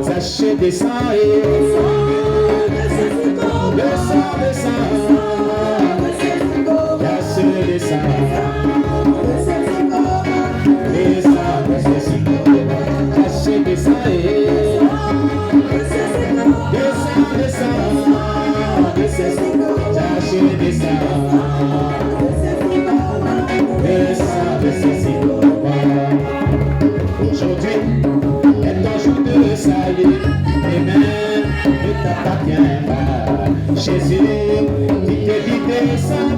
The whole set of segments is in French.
Sachez descend et aujourd'hui est un jour de salut, et même ne t'appartient pas. Jésus, qui te dit descends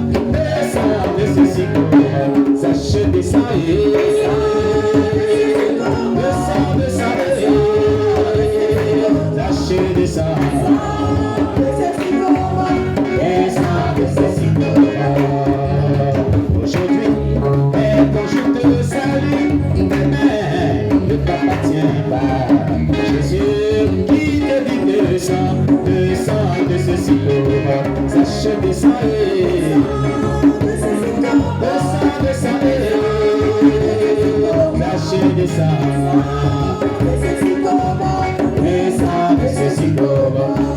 de ce cycle, sache descends et descends, sache descends de ce cycle. Aujourd'hui est ton jour de salut, mais ne t'appartient pas. Jésus qui te dit descends de ce cycle, sache descends et sache descends de ce cycle.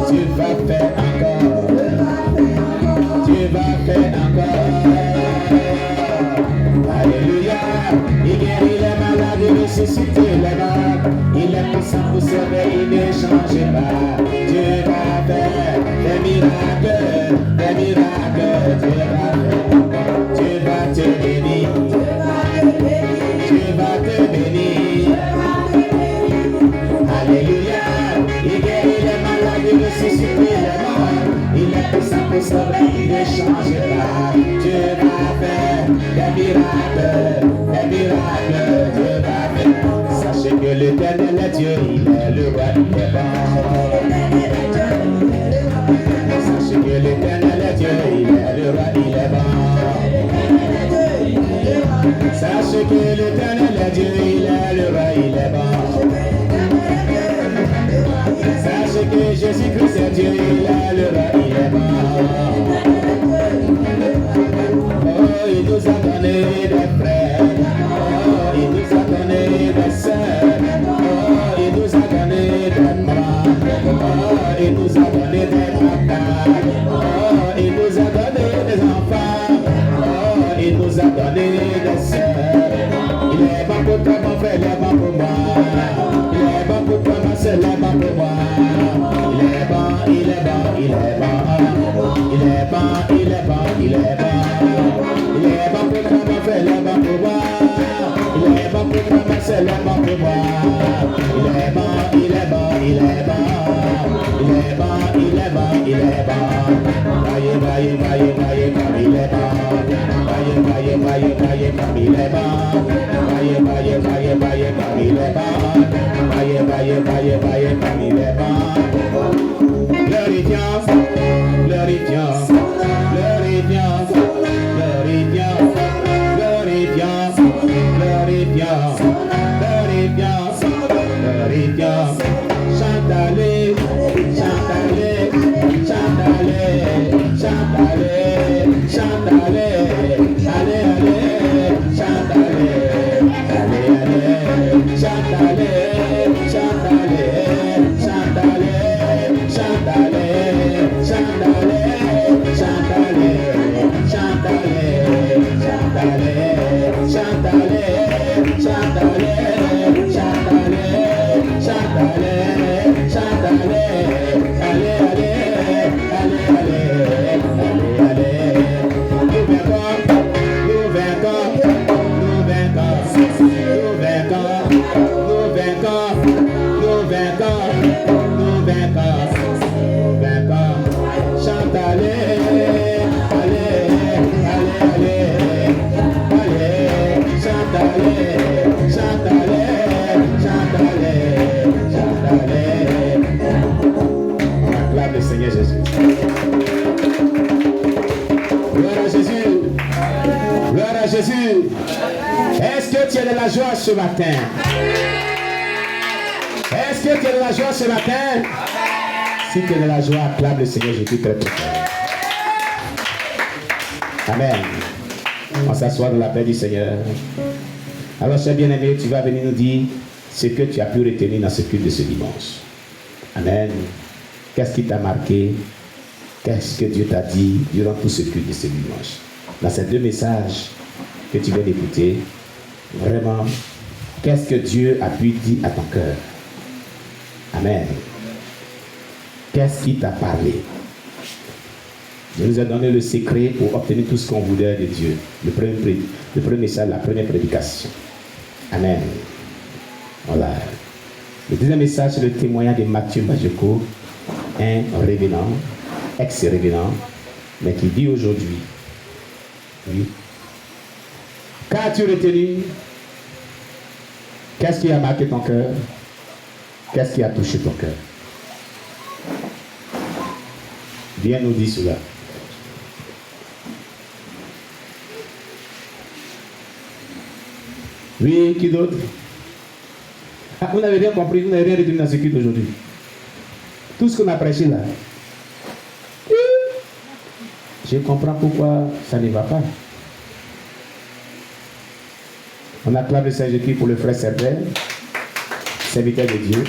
Tu vas faire encore, tu vas faire encore. Alléluia, il guérit les malades, il ressuscite les morts. Il est puissant pour sauver, il ne change pas. Tu vas faire des miracles, tu vas te bénir, tu vas te bénir. Alléluia, il guérit les malades, il ressuscite les morts. Il est puissant pour sauver, il ne change pas. Tu vas faire des miracles, tu vas faire. Sachez que l'Éternel est Dieu, il est le roi, il est bon. Sachez que l'Éternel est Dieu, il est le roi, il est bon. Sachez que l'Éternel est Dieu, il est le roi, il est bon. Sachez que Jésus-Christ est Dieu, il est le roi, il est bon. Oh, il nous a donné des frères, oh, il nous a donné des sœurs, oh, il nous a donné des mamans, oh, il nous a donné des papas, oh, il nous a donné des enfants, oh, il nous a donné des sœurs. Il est bon pour toi, mon frère, il est bon pour moi. Il est bon pour toi, ma sœur, il est bon pour moi. Il est bon, il est bon, il est bon. Il est bon, il est bon, il est bon. Il est bon pour toi, mon frère, il est bon pour moi. Il est bon pour toi, ma sœur, il est bon pour moi. Il est bon, il est bon, il est bon. Il est bon, il est bon, il est bon. Vaillez, vaillez, vaillez, vaillez, comme il est bon. Vaillez, vaillez, vaillez, vaillez, comme il est bon. Vaillez, vaillez, vaillez, vaillez, comme il est bon. Vaillez, vaillez, vaillez, vaillez, comme il est bon. Glorifiant, glorifiant, glorifiant, glorifiant, glorifiant, glorifiant, glorifiant, glorifiant. Chantale, chantale, chantale, chantale, chantale, allez, allez, chantale, allez, allez, chantale, chantale, chantale, chantale, chantale, chantale, chantale, chantale, chantale, chantale, chantale, chantale, allez, allez, allez, allez, allez, allez. Nous vainquons, nous vainquons, nous vainquons, nous vainquons, nous vainquons, nous vainquons, nous vainquons, nous vainquons. Chantale, allez, allez, allez, allez, chantale, chantale, chantale, chantale. On acclame le Seigneur Jésus. Gloire à Jésus. Gloire à Jésus. Est-ce que tu as de la joie ce matin? Est-ce que tu es de la joie ce matin? Si tu es de la joie, acclame le Seigneur Jésus très très fort. Amen. On s'assoit dans la paix du Seigneur. Alors, cher bien-aimé, tu vas venir nous dire ce que tu as pu retenir dans ce culte de ce dimanche. Amen. Qu'est-ce qui t'a marqué? Qu'est-ce que Dieu t'a dit durant tout ce culte de ce dimanche? Dans ces deux messages que tu viens d'écouter, vraiment, qu'est-ce que Dieu a pu dire à ton cœur? Amen. Qu'est-ce qui t'a parlé? Dieu nous a donné le secret pour obtenir tout ce qu'on voulait de Dieu. Le premier message, la première prédication. Amen. Voilà. Le deuxième message, c'est le témoignage de Mathieu Bajeko, un révélant, ex-révélant, mais qui vit aujourd'hui. Oui. Qu'as-tu retenu? Qu'est-ce qui a marqué ton cœur? Qu'est-ce qui a touché ton cœur? Viens nous dire cela. Oui, qui d'autre? Ah, vous n'avez rien compris, vous n'avez rien retenu dans ce culte aujourd'hui. Tout ce qu'on a prêché là. Je comprends pourquoi ça ne va pas. On acclame le Saint-Jésus pour le frère Cervelle, serviteur de Dieu.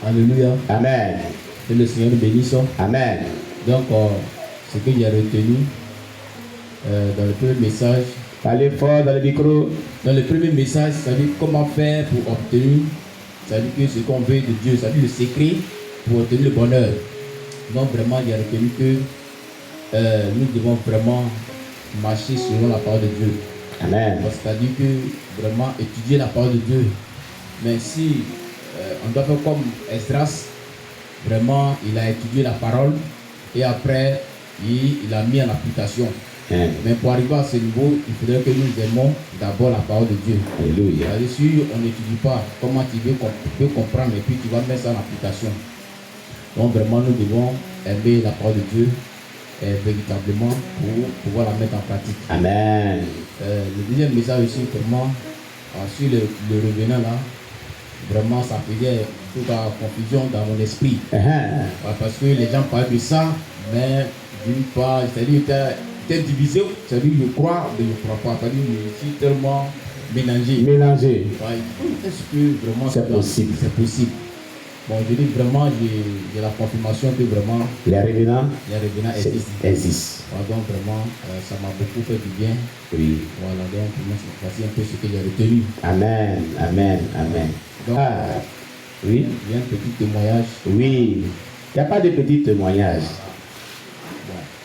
Alléluia. Amen. Que le Seigneur nous bénisse. Amen. Donc, ce que j'ai retenu dans le premier message. Parlez fort dans le micro. Dans le premier message, ça dit comment faire pour obtenir, ça dit que ce qu'on veut de Dieu, ça dit le secret pour obtenir le bonheur. Donc, vraiment, j'ai retenu que nous devons vraiment marcher selon la parole de Dieu. Amen. C'est-à-dire que vraiment étudier la parole de Dieu. Mais si on doit faire comme Esdras, vraiment il a étudié la parole et après il a mis en application. Mais pour arriver à ce niveau, il faudrait que nous aimions d'abord la parole de Dieu. Alléluia. Si on n'étudie pas, comment tu peux comprendre et puis tu vas mettre ça en application. Donc vraiment nous devons aimer la parole de Dieu véritablement pour pouvoir la mettre en pratique. Amen. Le deuxième message aussi, vraiment, sur le revenant là, vraiment ça faisait toute la confusion dans mon esprit. Parce que les gens parlent de ça, mais d'une part, c'est-à-dire que tu es divisé, c'est-à-dire je crois, mais je ne crois pas, c'est-à-dire que je suis tellement mélangé. Mélangé. Est-ce que vraiment c'est possible? C'est possible. Bon, je dis vraiment, j'ai la confirmation que vraiment les revenants existent. Voilà, donc vraiment, ça m'a beaucoup fait du bien. Oui. Voilà, donc voici un peu ce que j'ai retenu. Amen, amen, amen. Donc, oui. Il y a un petit témoignage. Oui. Il n'y a pas de petit témoignage.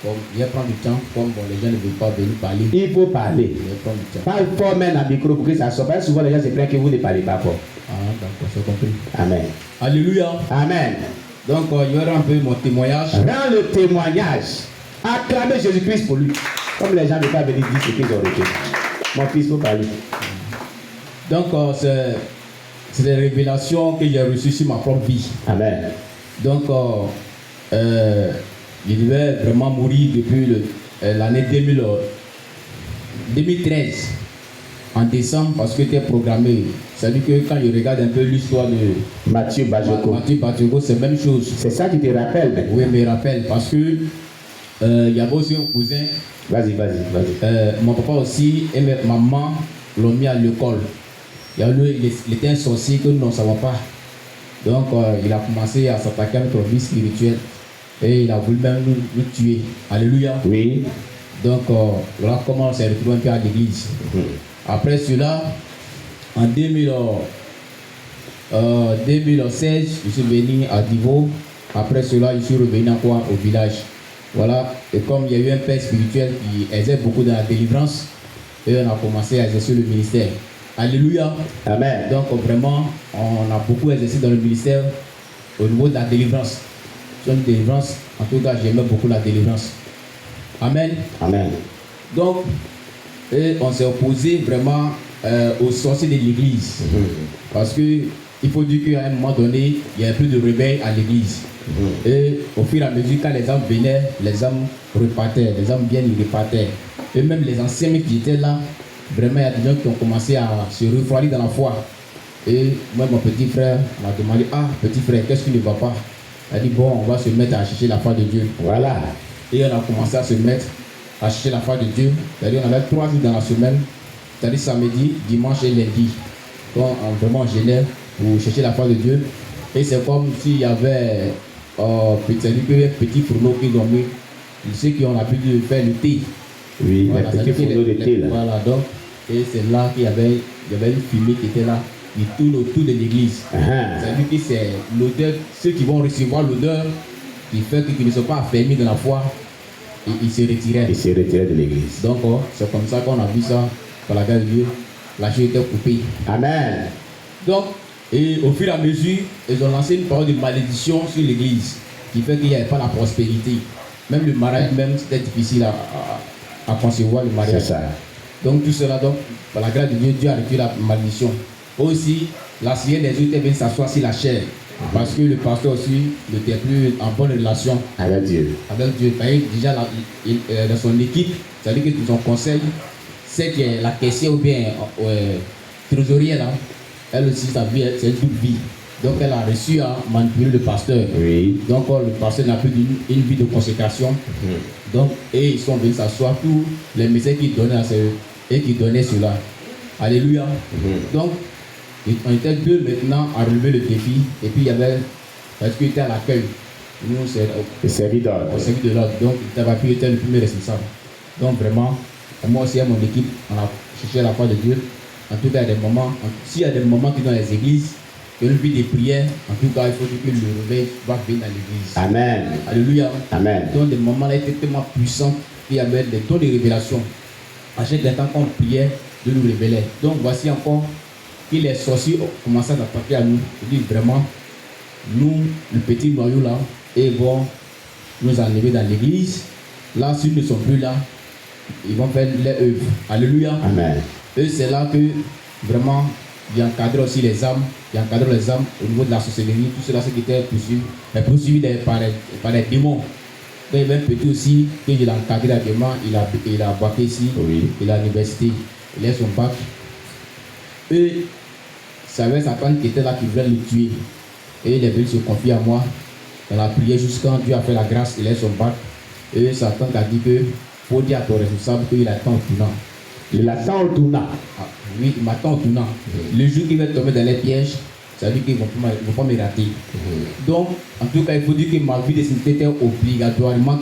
Bon, comme il va prendre du temps, comme bon, les gens ne veulent pas venir parler. Il faut parler. Il va prendre du temps. Parle fort même dans le micro pour que ça sorte. Parce que souvent les gens se plaignent que vous ne parlez pas fort. Ah, d'accord, c'est compris. Amen. Alléluia. Amen. Donc, il y aura un peu mon témoignage. Rends le témoignage. Acclamez Jésus-Christ pour lui. Comme les gens ne peuvent pas venir dire ce qu'ils ont retenu. Mon fils, il faut parler. Donc, c'est des révélations que j'ai reçues sur ma propre vie. Amen. Donc, je devais vraiment mourir depuis l'année 2013. En décembre, parce que c'était programmé. C'est-à-dire que quand je regarde un peu l'histoire de Mathieu Bajeko, c'est la même chose. C'est ça qui te rappelle maintenant. Oui, me rappelle. Parce que il y avait aussi un cousin. Vas-y. Mon papa aussi et ma maman l'ont mis à l'école. Il était un sorcier que nous ne savons pas. Donc, il a commencé à s'attaquer à notre vie spirituelle. Et il a voulu même nous tuer. Alléluia. Oui. Donc, voilà comment on s'est retrouvé un peu à l'église. Après cela, en 2016, je suis venu à Divo. Après cela, je suis revenu encore au village. Voilà. Et comme il y a eu un père spirituel qui exerce beaucoup dans la délivrance, et on a commencé à exercer le ministère. Alléluia. Amen. Donc vraiment, on a beaucoup exercé dans le ministère au niveau de la délivrance. Sur une délivrance, en tout cas, j'aimais beaucoup la délivrance. Amen. Amen. Donc, on s'est opposé vraiment aux sorciers de l'église. Parce que il faut dire qu'à un moment donné, il y a plus de rebelles à l'église. Et au fur et à mesure, quand les hommes venaient, les hommes repartaient, les hommes bien ils repartaient. Et même les anciens qui étaient là, vraiment, il y a des gens qui ont commencé à se refroidir dans la foi. Et moi, mon petit frère m'a demandé, ah, petit frère, qu'est-ce qui ne va pas? Il a dit, bon, on va se mettre à chercher la foi de Dieu. Voilà. Et on a commencé à se mettre à chercher la foi de Dieu. C'est-à-dire, on avait 3 jours dans la semaine, c'est-à-dire samedi, dimanche et lundi. Donc, on vraiment gênait pour chercher la foi de Dieu. Et c'est comme s'il y avait petit fourneau qu'ils ont mis. Ceux qui ont l'habitude de faire le thé. Oui, Voilà, les petits fourneaux de thé là. Voilà, donc, et c'est là qu'il y avait une fumée qui était là. Il tourne autour de l'église. C'est-à-dire que c'est l'odeur, ceux qui vont recevoir l'odeur qui fait qu'ils ne sont pas affermis dans la foi, et ils se retiraient. Ils se retiraient de l'église. Donc, c'est comme ça qu'on a vu ça, par la grâce de Dieu, la chose était coupée. Amen. Donc, et au fur et à mesure, ils ont lancé une parole de malédiction sur l'église, qui fait qu'il n'y avait pas la prospérité. Même le mariage, même, c'était difficile à concevoir le mariage. C'est ça. Donc, tout cela, donc, par la grâce de Dieu, Dieu a retiré la malédiction. Aussi, la prière des autres était venue s'asseoir sur la chair. Parce que le pasteur aussi n'était plus en bonne relation avec Dieu. Déjà, dans son équipe, c'est-à-dire que son conseil, c'est que la caissière ou bien trésorière, là, elle aussi, sa vie, c'est une double vie. Donc, elle a reçu à manipuler le pasteur. Oui. Donc, le pasteur n'a plus une vie de consécration. Donc, et ils sont venus s'asseoir, tous les messages qu'ils donnaient et qui donnaient cela. Alléluia. Donc, on était 2 maintenant à relever le défi. Et puis il y avait, parce qu'il était à l'accueil. Nous, c'est le serviteur. Au service de l'ordre. Donc, il était le premier responsable. Donc, vraiment, moi aussi, à mon équipe, on a cherché la foi de Dieu. En tout cas, il y a des moments, s'il y a des moments qui sont dans les églises, il y a une vie de prière, en tout cas, il faut que le réveil va venir dans l'église. Amen. Alléluia. Amen. Donc, des moments là étaient tellement puissants qu'il y avait des taux de révélation. À chaque temps qu'on priait, de nous révéler. Donc, voici encore que les sorciers ont commencé à s'attaquer à nous. Je dis vraiment, nous, le petit noyau là, et vont nous enlever dans l'église. Là, s'ils ne sont plus là, ils vont faire les œuvres. Alléluia. Amen. Et c'est là que vraiment, il encadre aussi les âmes. Il encadre les âmes au niveau de la sorcellerie. Tout cela, c'est qui était poursuivi par les démons. Il y avait un petit aussi que je l'ai encadré actuellement. Il a baqué ici. Oui. Il est à l'université. Il a son bac. Et ça avait Satan qui était là qui voulait le tuer. Et il est venu se confier à moi. On a prié jusqu'à quand Dieu a fait la grâce, il a son bac. Et Satan a dit que faut dire à ton responsable qu'il attend au tournant. Il attend au tournant. Ah, oui, il m'attend au tournant. Le jour qu'il va tomber dans les pièges, ça veut dire qu'ils ne vont pas me rater. Donc, en tout cas, il faut dire que ma vie de sainteté était obligatoirement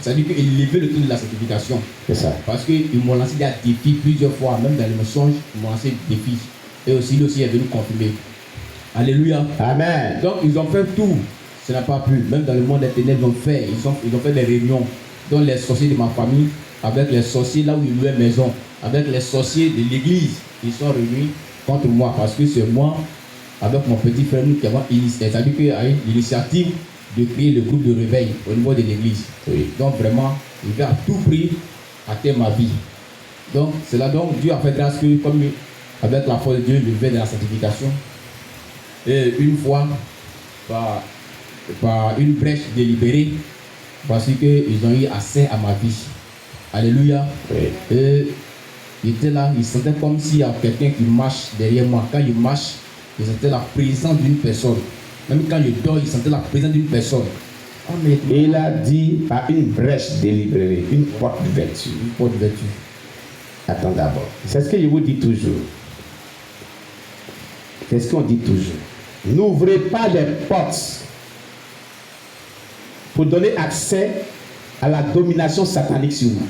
ça veut dire qu'il levait le taux de la certification. C'est ça. Parce qu'ils m'ont lancé des défis plusieurs fois, même dans les mensonges, ils m'ont lancé des défis. Et aussi, lui aussi est venu confirmer. Alléluia. Amen. Donc, ils ont fait tout. Ça n'a pas plu. Même dans le monde des ténèbres, ils ont fait des réunions. Donc, les sorciers de ma famille, avec les sorciers là où ils louaient maison, avec les sorciers de l'église, ils sont réunis contre moi. Parce que c'est moi, avec mon petit frère, nous qui avons initié, c'est-à-dire qu'il y a eu l'initiative de créer le groupe de réveil au niveau de l'église. Oui. Donc vraiment, il veut à tout prix atteindre ma vie. Donc c'est là donc Dieu a fait grâce que comme avec la foi de Dieu, je vais dans la sanctification. Et une fois, par une brèche délibérée, parce qu'ils ont eu accès à ma vie. Alléluia. Oui. Et il était là, il sentait comme s'il y a quelqu'un qui marche derrière moi. Quand il marche, il sentait la présence d'une personne. Même quand je dors, il sentait la présence d'une personne. Oh, mais il a dit par une brèche délibérée, une porte de vertu. Une porte de vertu. Attends d'abord. C'est ce que je vous dis toujours. C'est ce qu'on dit toujours. N'ouvrez pas les portes pour donner accès à la domination satanique sur vous.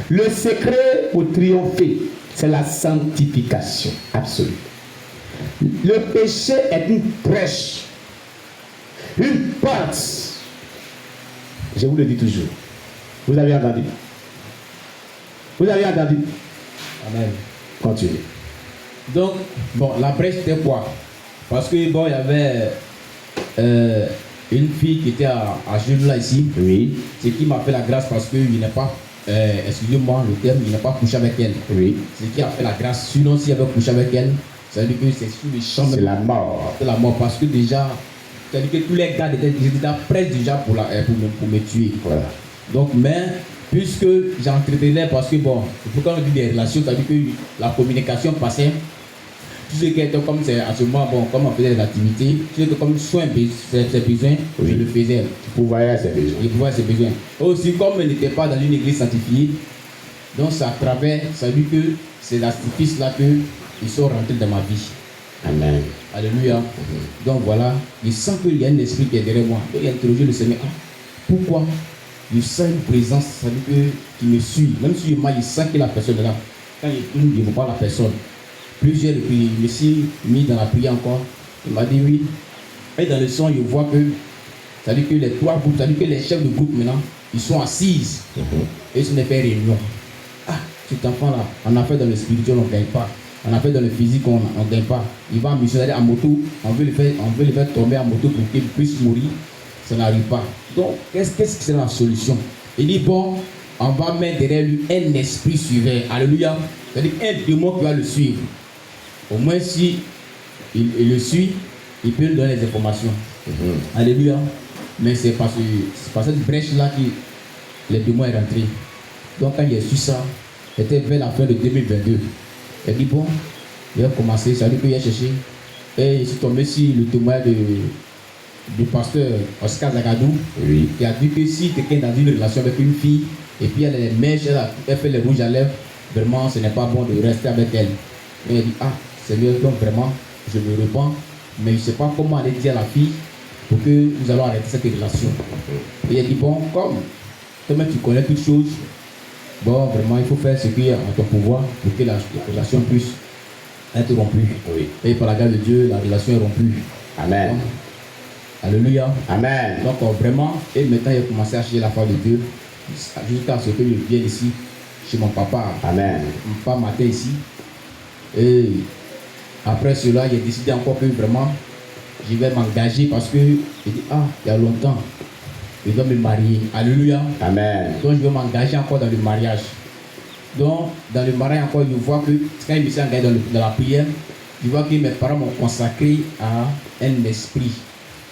Le secret pour triompher, c'est la sanctification absolue. Le péché est une brèche, une porte. Je vous le dis toujours. Vous avez entendu? Vous avez entendu? Amen. Continuez. Donc, bon, la brèche c'était quoi? Parce que bon, il y avait une fille qui était à genoux là ici. Oui. C'est qui m'a fait la grâce parce qu'il n'est pas, excusez-moi le terme, il n'a pas couché avec elle. Oui. C'est qui a fait la grâce. Sinon, s'il avait couché avec elle, ça veut dire que c'est sous les champs. C'est la mort. C'est la mort parce que déjà, ça veut dire que tous les gars étaient déjà prêts déjà pour me tuer. Voilà. Donc, mais puisque j'entretenais, parce que bon, pourquoi on dit des relations, c'est-à-dire que la communication passait, tout ce qui était comme c'est à ce moment, bon, comme on faisait des activités, tout ce qui était comme soin ses besoins, je le faisais. Tu pouvais ses besoins. Il pouvait ses besoins. Aussi, comme il n'était pas dans une église sanctifiée, donc c'est à travers, ça veut dire que ces artifices-là qu'ils sont rentrés dans ma vie. Amen. Alléluia. Donc voilà, il sent qu'il y a un esprit qui est derrière moi. Il a interrogé le Seigneur. Pourquoi je sens une présence, ça veut dire qui me suit. Même si moi, il sent que la personne est là. Quand il tourne, je ne vois pas la personne. Plusieurs, et puis je me suis mis dans la prière encore. Il m'a dit oui. Et dans le son, je vois que, ça veut dire que les trois groupes, ça veut dire que les chefs de groupe maintenant, ils sont assises. Et ce n'est pas une réunion. Ah, cet enfant-là, on a fait dans le spirituel, on ne gagne pas. On a fait dans le physique, on ne gagne pas. Il va missionnaire en moto, on veut le faire tomber en moto pour qu'il puisse mourir. Ça n'arrive pas. Donc, qu'est-ce que c'est la solution? Il dit, bon, on va mettre derrière lui un esprit suivant. Alléluia. C'est-à-dire un démon qui va le suivre. Au moins, si il le suit, il peut lui donner des informations. Alléluia. Mais c'est par cette brèche-là que le démon est rentré. Donc, quand il a su ça, c'était vers la fin de 2022. Il dit, bon, il a commencé, ça veut dire qu'il a cherché. Et il s'est tombé sur le témoignage du pasteur Oscar Zagadou, qui a dit que si quelqu'un est dans une relation avec une fille, et puis elle a les mèches, elle fait les rouges à lèvres, vraiment ce n'est pas bon de rester avec elle. Et il a dit, ah, Seigneur, donc vraiment, je me repens, mais je ne sais pas comment aller dire à la fille pour que nous allons arrêter cette relation. Et il a dit, bon, comme toi-même tu connais toutes choses, bon, vraiment, il faut faire ce qui est en ton pouvoir pour que la relation puisse être rompue. Et par la grâce de Dieu, la relation est rompue. Amen. Donc, alléluia. Amen. Donc vraiment, et maintenant il a commencé à chercher la foi de Dieu jusqu'à ce que je vienne ici chez mon papa. Amen. Mon papa m'attend ici. Et après cela, il a décidé encore que vraiment je vais m'engager parce que il dit, ah, il y a longtemps, je dois me marier. Alléluia. Amen. Donc je vais m'engager encore dans le mariage. Donc dans le mariage encore, je vois que quand il me s'est engagé dans la prière, je vois que mes parents m'ont consacré à un esprit.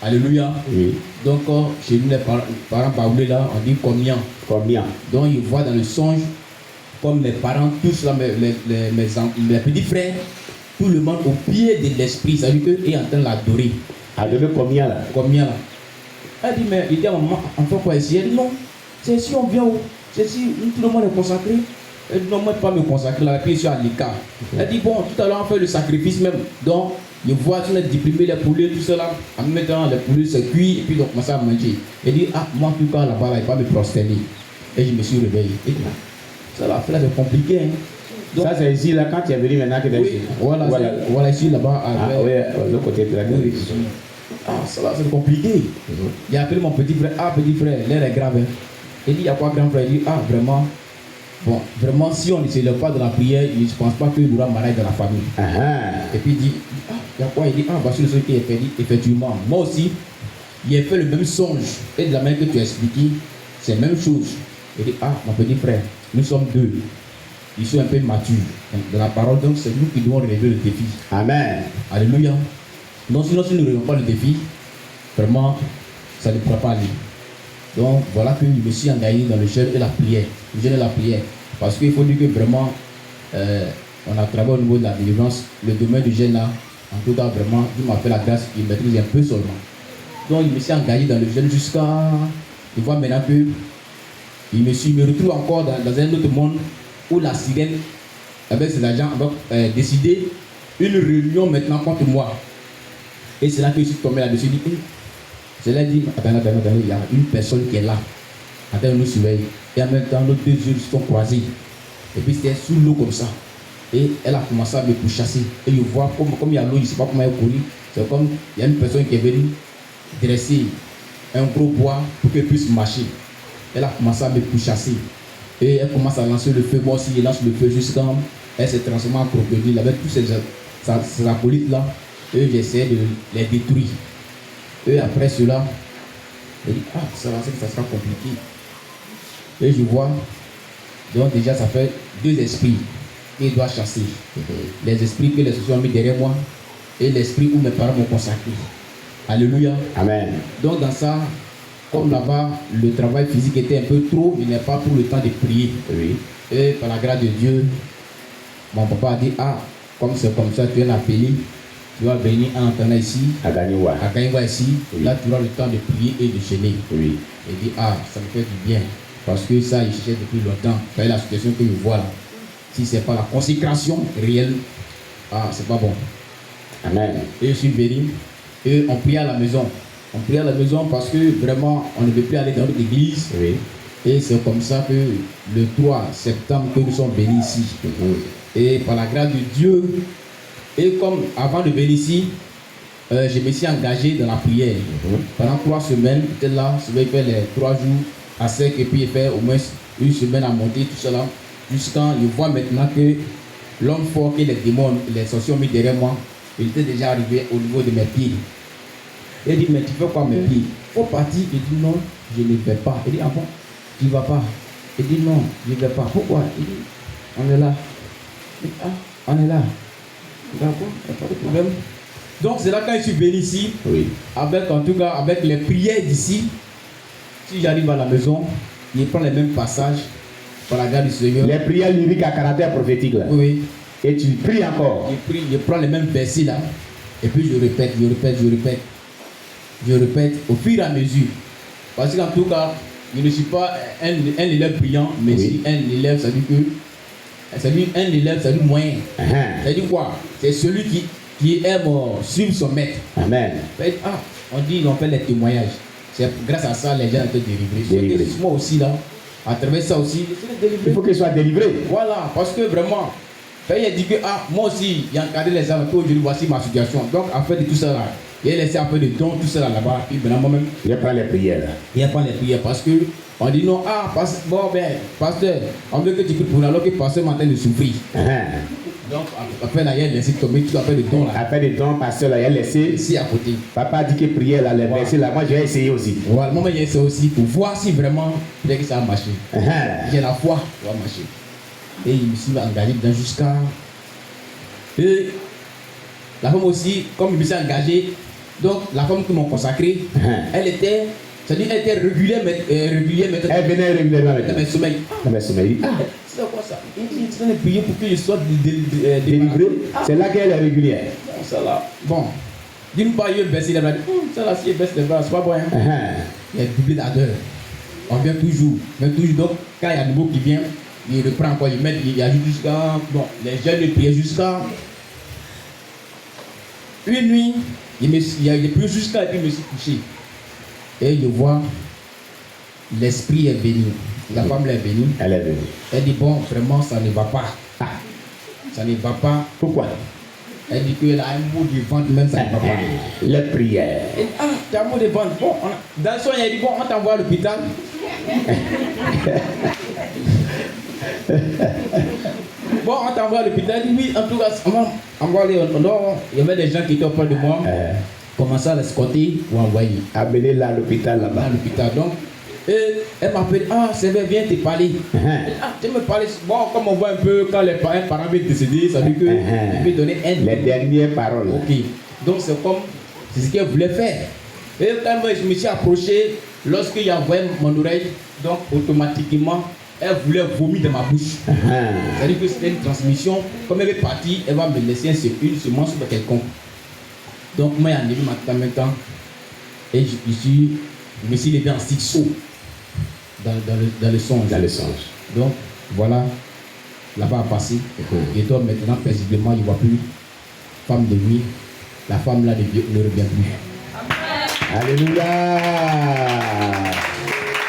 Alléluia. Oui. Donc chez nous les parents baoulés là, on dit combien. Donc il voit dans le songe comme mes parents, tous là, mes petits frères, tout le monde au pied de l'esprit, ça veut dire qu'ils sont en train de l'adorer. Adorer combien là? Combien là? Elle dit, mais il dit à maman, on fait quoi ici? Elle dit, non, c'est si on vient où? C'est si tout le monde est consacré. Elle dit, non, moi je ne peux pas me consacrer là, et puis je suis à l'écart. Elle dit, bon, tout à l'heure on fait le sacrifice même. Donc, je vois on a déprimé les poulets, tout cela. En même temps, les poulets se cuisent, et puis on commence à manger. Elle dit, ah, moi en tout cas là-bas, là, il ne va pas me prosterner. Et je me suis réveillé. Et dit, ça là, c'est compliqué. Hein. Donc, ça c'est ici, là, quand tu es venu maintenant que tu es ici. Voilà, ici, là-bas. Oui, le côté de la gueule. Ah, ça va, c'est compliqué. Il a appelé mon petit frère. Ah, petit frère, l'air est grave. Hein. Il dit, il y a quoi, grand frère? Il dit, ah, vraiment. Bon, vraiment, si on ne se lève pas de la prière, je ne pense pas qu'il y aura mariage dans la famille. Et puis il dit, ah, il y a quoi? Il dit, ah, voici le songe qui est fait. Dit, effectivement, moi aussi, il a fait le même songe. Et de la manière que tu as expliqué, c'est la même chose. Il dit, ah, mon petit frère, nous sommes deux. Ils sont un peu matures dans la parole, donc c'est nous qui devons relever le défi. Amen. Alléluia. Donc sinon, si nous ne relevons pas le défi, vraiment, ça ne pourra pas aller. Donc voilà que je me suis engagé dans le jeûne et la prière. Le jeûne et la prière. Parce qu'il faut dire que vraiment, on a travaillé au niveau de la délivrance. Le domaine du jeûne là, en tout cas vraiment, il m'a fait la grâce, il maîtrise un peu seulement. Donc je me suis engagé dans le jeûne jusqu'à... Je vois maintenant que je me retrouve encore dans un autre monde où la sirène, avec ses agents, va décider une réunion maintenant contre moi. Et c'est là que je suis tombé là-dessus. Je l'ai dit, attendez, il y a une personne qui est là, en train de nous surveiller. Et en même temps, nos deux yeux sont croisés. Et puis c'était sous l'eau comme ça. Et elle a commencé à me pourchasser. Et je vois comme il y a l'eau, je ne sais pas comment elle couru. C'est comme il y a une personne qui est venue dresser un gros bois pour qu'elle puisse marcher. Elle a commencé à me pourchasser. Et elle commence à lancer le feu. Moi aussi, je lance le feu jusqu'à elle s'est transformée en crocodile avec tous ses acolytes là. Et j'essaie de les détruire. Et après cela, je dis, ah, ça sera compliqué. Et je vois, donc déjà ça fait deux esprits qu'il doit chasser. Les esprits que les sociétés ont mis derrière moi et l'esprit où mes parents m'ont consacré. Alléluia. Amen. Donc dans ça, comme là-bas, le travail physique était un peu trop, il n'est pas pour le temps de prier. Oui. Et par la grâce de Dieu, mon papa a dit, ah, comme c'est comme ça, tu es appelé, tu vas venir en entendant ici, À Ganiwa. à Gaïwa ici, Oui. là tu auras le temps de prier et de jeûner. Oui. Il dit, ah, ça me fait du bien, parce que ça, il cherchait depuis longtemps. Vous voyez la situation que je vois là. Si ce n'est pas la consécration réelle, ah, c'est pas bon. Amen. Et je suis béni. Et on prie à la maison. On prie à la maison parce que vraiment, on ne veut plus aller dans notre église. Oui. Et c'est comme ça que le 3 septembre que nous sommes bénis ici. Et par la grâce de Dieu, et comme avant de venir ici, je me suis engagé dans la prière. Pendant 3 semaines, j'étais là, je vais faire les 3 jours à sec et puis faire au moins 1 semaine à monter, tout cela. Jusqu'à je vois maintenant que l'homme fort et les démons, les sorciers ont mis derrière moi, il était déjà arrivé au niveau de mes pieds. Il dit, mais tu fais quoi mes pieds? Il faut partir. Il dit, non, je ne vais pas. Il dit, ah bon, tu ne vas pas? Il dit, non, je ne vais pas. Pourquoi? Il dit, on est là. Il dit, ah, on est là. D'accord, il n'y a pas de problème. Donc c'est là quand je suis venu ici, Oui. avec en tout cas avec les prières d'ici. Si j'arrive à la maison, je prends les mêmes passages par la grâce du Seigneur. Les prières lyriques à caractère prophétique là. Oui, oui. Et tu pries encore. Je prie, je prends les mêmes versets là, et puis je répète, je répète, je répète. Je répète au fur et à mesure. Parce qu'en tout cas, je ne suis pas un élève brillant, mais Oui. je suis un élève, ça dit que. Ça dit un élève, ça dit moyen. Ça dit quoi? C'est celui qui aime suivre son maître. Amen. Ah, on dit on fait les témoignages. C'est grâce à ça les gens ont été délivrés. Moi aussi là, à travers ça aussi, je suis délivré. Il faut qu'il soit délivré. Voilà, parce que vraiment, il a dit que ah, moi aussi, il a encadré les âmes, aujourd'hui voici ma situation. Donc, à faire de tout ça là, il a laissé un peu de dons, tout ça là-bas, puis maintenant moi-même. Il prend les prières là. Il prend les prières parce que on dit non, ah, bon ben, pasteur, on veut que tu pries pour alors que le pasteur m'entend de souffrir. Donc, après là, il a laissé tomber tout à fait de dons là. Après des dons, pasteur là, il a laissé. Ici à côté. Papa a dit que prière là, les versets là, moi j'ai essayé aussi. Voilà, moi j'ai essayé aussi pour voir si vraiment que ça a marché. J'ai la foi, ça va marcher. Et il me suis engagé dedans jusqu'à. Et la femme aussi, comme il me s'est engagé, donc la femme qui m'a consacré, elle était. C'est-à-dire elle était régulière, mais Elle venait régulièrement avec elle sommeil. elle sommeil. Ah, c'est quoi ça? Il dit, tu vas prier pour que je sois délivré. C'est là qu'elle est régulière. Ça là. Bon. D'une part, il baisse les bras. Ça là, si il baisse les bras, c'est pas bon. Il y a doublé d'ardeur. On vient toujours. Mais toujours, donc, quand il y a un nouveau qui vient, il reprend encore, il ajoute jusqu'à. Bon, les jeunes priaient jusqu'à. Une nuit, il a prié jusqu'à et puis il me suis couché. Et je vois, l'esprit est venu. La femme est venue. Elle est venue. Elle dit, bon, vraiment, ça ne va pas. Ah, ça ne va pas. Pourquoi? Elle dit qu'elle a un mot de ventre, même ça ne va pas. Les prières. Et, ah, tu as un mot de ventre. Bon, dans le soin, il a dit, bon, on t'envoie à l'hôpital. Bon, on t'envoie à l'hôpital. Elle dit, oui, en tout cas, on va aller. Il y avait des gens qui étaient auprès de moi. Commencer à l'escorter ou envoyer. Amener là à l'hôpital là-bas. À l'hôpital. Donc, elle m'appelle, ah, c'est bien, viens te parler. Ah, tu me parles. Bon, comme on voit un peu quand les parents viennent décéder, ça veut dire qu'il veut donner un. Les dernières paroles. Ok. Donc, c'est ce qu'elle voulait faire. Et quand je me suis approché, lorsqu'il a envoyé mon oreille, donc automatiquement, elle voulait vomir dans ma bouche. C'est-à-dire que c'était une transmission. Comme elle est partie, elle va me laisser une semence sur quelconque. Donc, moi, j'ai enlevé ma tête maintenant. Et je me suis levé en saut dans le songe. Dans le songe. Donc, voilà, là-bas a passé. Et toi, maintenant, paisiblement, il ne voit plus. Femme de nuit, la femme là ne revient plus. Alléluia.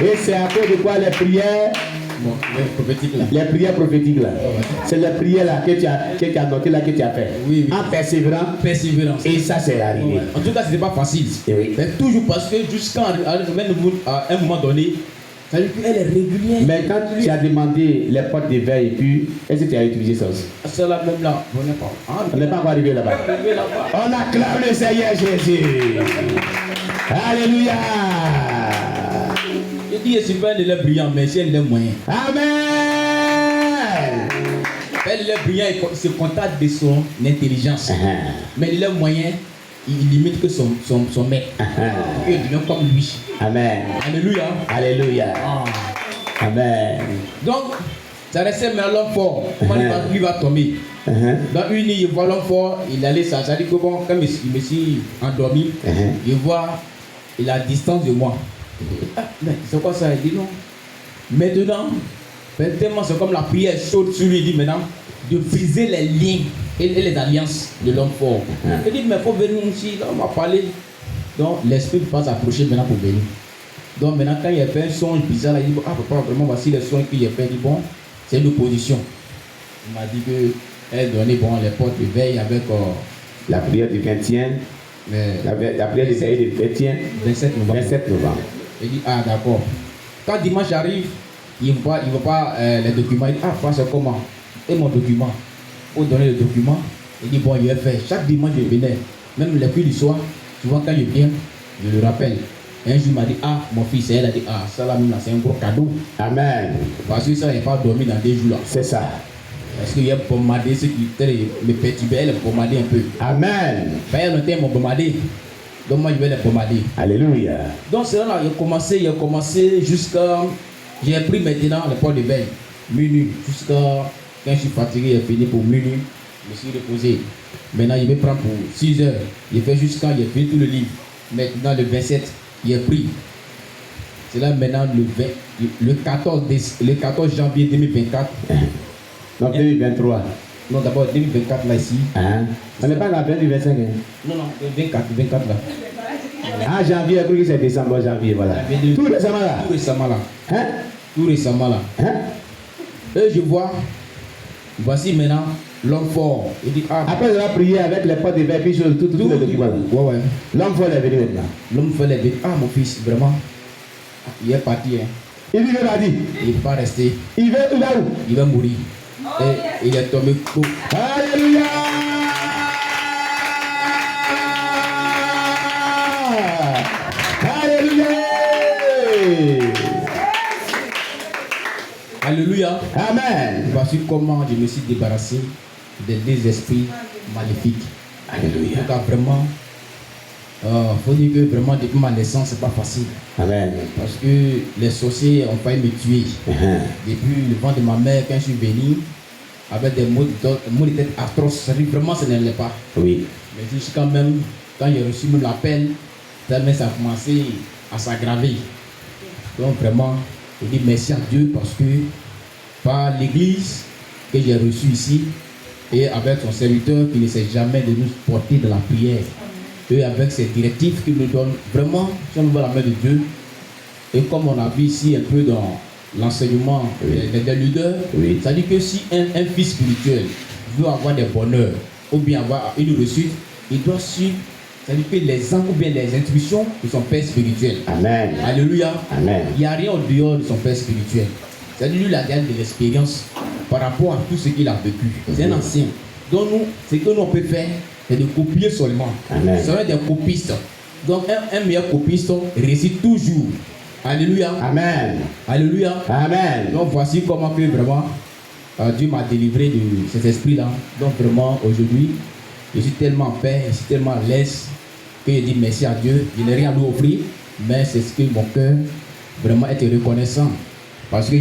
Et c'est à cause de quoi les prières? Bon, les prophétiques là. Les prières prophétiques là. C'est les prières là que tu as notées là que tu as fait. Oui, oui. En persévérant. Persévérance. Et ça c'est arrivé. Ouais. En tout cas, ce n'était pas facile. Oui. Mais toujours parce que jusqu'à un moment donné, ça veut dire qu'elle est régulière. Mais quand tu as demandé les portes d'éveil et puis, est-ce que tu as utilisé ça aussi? Celle-là même là, on n'est pas. On n'est pas encore arrivé là-bas. On acclame le Seigneur Jésus. Alléluia. Il dit, je suis pas un élève brillant, mais c'est un élève moyen. Amen. Un élève brillant, il se contente de son intelligence. Mais l'élève moyen, il imite que son maître. Il devient comme lui. Amen. Alléluia. Alléluia. Amen. Donc, ça restait mais l'homme fort. Comment lui va tomber. Dans une nuit, il voit l'homme fort, il allait ça. Ça dit que bon, quand je me suis endormi, il voit, il est à distance de moi. Ah, mais c'est quoi ça? Il dit non. Maintenant, tellement c'est comme la prière chaude sur lui, il dit maintenant, de briser les liens et les alliances de l'homme fort. Il dit, mais il faut venir ici, là, on m'a parlé. Donc, l'esprit va s'approcher maintenant pour venir. Donc, maintenant, quand il a fait un son bizarre, il dit, ah, papa, vraiment, voici le son qu'il a fait. Il dit, bon, c'est une opposition. Il m'a dit qu'elle donnait, bon, les portes de veille avec la prière du 20e. La prière du 27 novembre. Il dit, ah, d'accord. Quand dimanche arrive, il ne voit pas les documents. Il dit, ah, c'est comment? Et mon document. Pour donner le document, il dit, bon, il est fait. Chaque dimanche, je venais. Même les coups du soir, souvent quand je viens, je le rappelle. Et un jour, il m'a dit, ah, mon fils, elle a dit, ah, ça là, c'est un gros cadeau. Amen. Parce que ça, il n'a pas dormi dans des jours là. C'est ça. Parce qu'il a bombardé ce qui me perturbait, elle a bombardé un peu. Amen. Ben, ils m'ont bombardé. Donc, moi, je vais les bombarder. Alléluia. Donc, c'est là, il a commencé jusqu'à. J'ai pris maintenant le port de veille, minuit, jusqu'à. Quand je suis fatigué, j'ai fini pour minuit, je me suis reposé. Maintenant, il vais prendre pour 6 heures. Il fait jusqu'à, il a fait tout le livre. Maintenant, le 27, il a pris. C'est là maintenant le 14 janvier 2024. Donc 2023. Non, d'abord 2024 là ici. On n'est pas la veille du 25. Non, 24 là. Ah, janvier, je crois que c'est décembre, janvier, voilà. Tout récemment là. Tout récemment là. Tout récemment là. Et je vois. Voici maintenant l'homme fort. Il dit, ah, après avoir prié avec les potes de verre, puis tout les documents. Ouais. L'homme fort est venu maintenant. L'homme fort est venu. Ah, mon fils, vraiment. Il est parti. Il dit, il ne va pas rester. Il va où? Il va mourir. Et il est tombé coup. Alléluia! Alléluia! Alléluia. Amen. Voici comment je me suis débarrassé des deux esprits maléfiques. Alléluia. Donc vraiment, faut dire que vraiment depuis ma naissance, c'est pas facile. Amen. Parce que les sorciers ont failli me tuer. Depuis le ventre de ma mère, quand je suis venu, avec des maux de tête atroces, vraiment ça n'allait pas. Oui. Mais jusqu'à même, quand j'ai reçu même l'appel, ça a commencé à s'aggraver. Donc vraiment, je dis merci à Dieu parce que par l'église que j'ai reçue ici et avec son serviteur qui ne sait jamais de nous porter de la prière et avec ses directives qu'il nous donne, vraiment, si on voit la main de Dieu. Et comme on a vu ici un peu dans l'enseignement des leaders, ça dit que si un fils spirituel veut avoir des bonheurs ou bien avoir une réussite, il doit suivre. C'est-à-dire que les anges ou bien les intuitions de son père spirituel. Amen. Alléluia. Amen. Il n'y a rien au dehors de son père spirituel. C'est-à-dire lui, il a de l'expérience par rapport à tout ce qu'il a vécu. C'est un ancien. Donc nous, ce que nous on peut faire, c'est de copier seulement. Amen. C'est des copistes. Donc un meilleur copiste réussit toujours. Alléluia. Amen. Alléluia. Amen. Donc voici comment que vraiment Dieu m'a délivré de cet esprit-là. Donc vraiment aujourd'hui, je suis tellement en paix, je suis tellement à l'aise que je dis merci à Dieu. Je n'ai rien à lui offrir, mais c'est ce que mon cœur vraiment est reconnaissant. Parce que